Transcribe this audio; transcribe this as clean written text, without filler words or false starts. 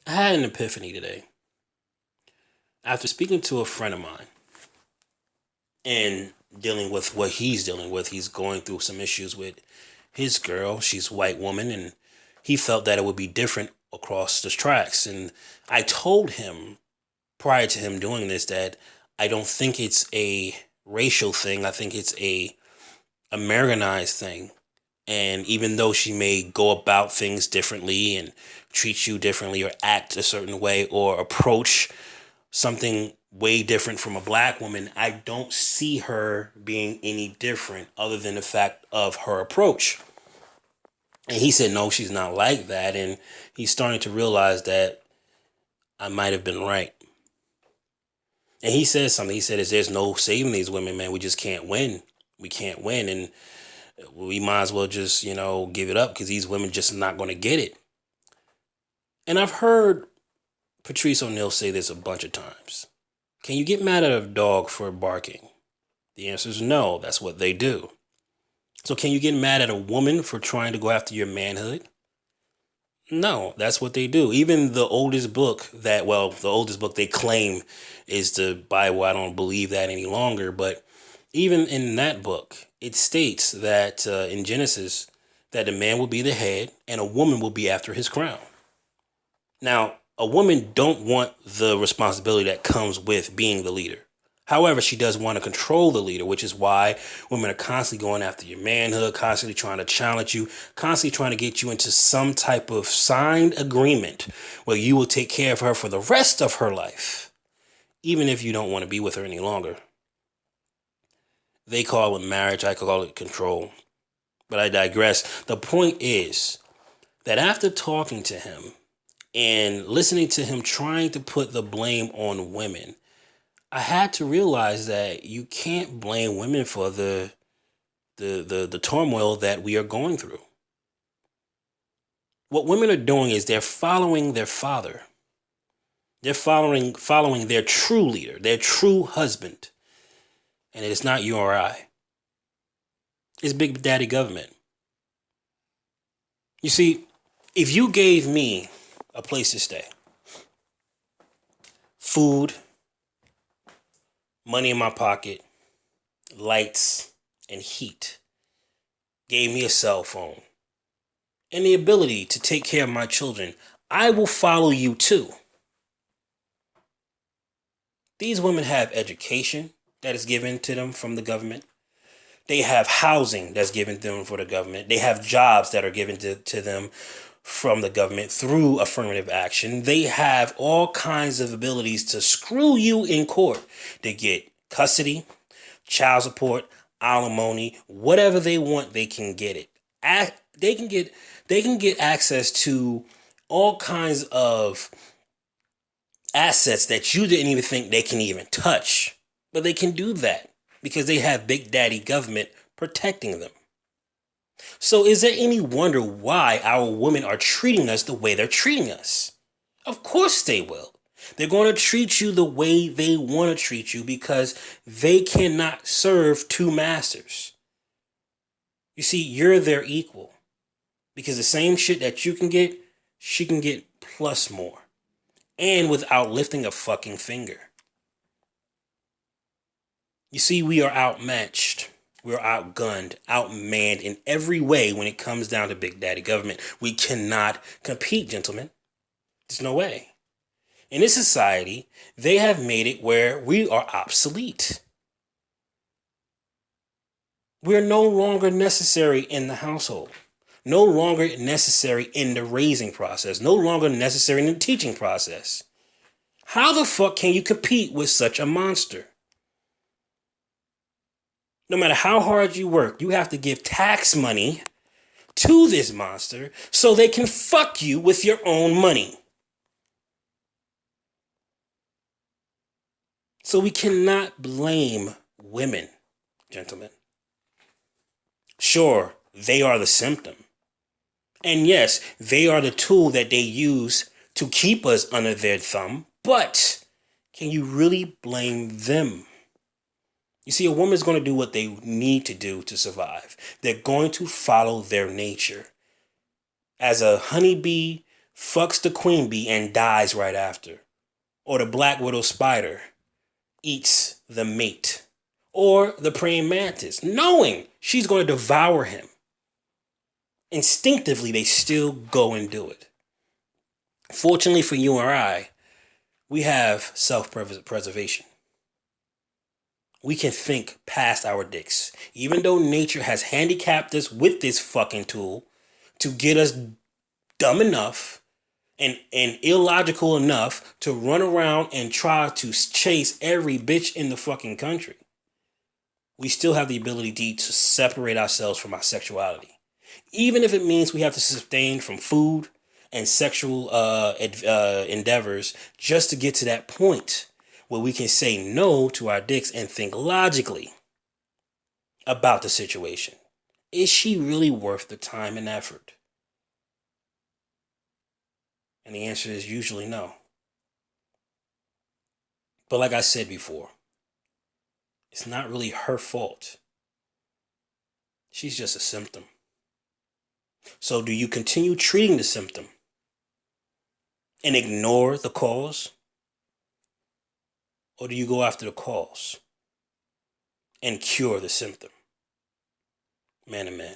I had an epiphany today after speaking to a friend of mine and dealing with what he's dealing with. He's going through some issues with his girl. She's a white woman, and he felt that it would be different across the tracks. And I told him prior to him doing this that I don't think it's a racial thing. I think it's a Americanized thing. And even though she may go about things differently and treat you differently or act a certain way or approach something way different from a black woman, I don't see her being any different other than the fact of her approach. And he said, no, she's not like that. And he's starting to realize that I might have been right. And he said something. He said, there's no saving these women, man. We just can't win. We can't win. And we might as well just, give it up because these women just not going to get it. And I've heard Patrice O'Neal say this a bunch of times. Can you get mad at a dog for barking? The answer is no. That's what they do. So can you get mad at a woman for trying to go after your manhood? No, that's what they do. Even the oldest book the oldest book they claim is the Bible. I don't believe that any longer. But even in that book, it states that in Genesis, that the man will be the head and a woman will be after his crown. Now, a woman don't want the responsibility that comes with being the leader. However, she does want to control the leader, which is why women are constantly going after your manhood, constantly trying to challenge you, constantly trying to get you into some type of signed agreement where you will take care of her for the rest of her life, even if you don't want to be with her any longer. They call it marriage. I call it control. But I digress. The point is that after talking to him and listening to him trying to put the blame on women, I had to realize that you can't blame women for the turmoil that we are going through. What women are doing is they're following their father. They're following their true leader, their true husband. And it is not you or I. It's Big Daddy government. You see, if you gave me a place to stay, food, money in my pocket, lights, and heat, gave me a cell phone, and the ability to take care of my children, I will follow you too. These women have education that is given to them from the government. They have housing that's given to them for the government. They have jobs that are given to them from the government through affirmative action. They have all kinds of abilities to screw you in court. They get custody, child support, alimony, whatever they want, they can get it. They can get access to all kinds of assets that you didn't even think they can even touch. But they can do that because they have Big Daddy government protecting them. So is there any wonder why our women are treating us the way they're treating us? Of course they will. They're going to treat you the way they want to treat you because they cannot serve two masters. You see, you're their equal. Because the same shit that you can get, she can get plus more. And without lifting a fucking finger. You see, we are outmatched. We're outgunned, outmanned in every way when it comes down to Big Daddy government. We cannot compete, gentlemen. There's no way. In this society, they have made it where we are obsolete. We're no longer necessary in the household. No longer necessary in the raising process. No longer necessary in the teaching process. How the fuck can you compete with such a monster? No matter how hard you work, you have to give tax money to this monster so they can fuck you with your own money. So we cannot blame women, gentlemen. Sure, they are the symptom. And yes, they are the tool that they use to keep us under their thumb. But can you really blame them? You see, a woman's going to do what they need to do to survive. They're going to follow their nature. As a honeybee fucks the queen bee and dies right after. Or the black widow spider eats the mate. Or the praying mantis, knowing she's going to devour him. Instinctively, they still go and do it. Fortunately for you or I, we have self-preservation. We can think past our dicks. Even though nature has handicapped us with this fucking tool to get us dumb enough and illogical enough to run around and try to chase every bitch in the fucking country, we still have the ability to separate ourselves from our sexuality. Even if it means we have to sustain from food and sexual endeavors just to get to that point where we can say no to our dicks and think logically about the situation. Is she really worth the time and effort? And the answer is usually no. But like I said before, it's not really her fault. She's just a symptom. So do you continue treating the symptom and ignore the cause? Or do you go after the cause and cure the symptom? Man to man.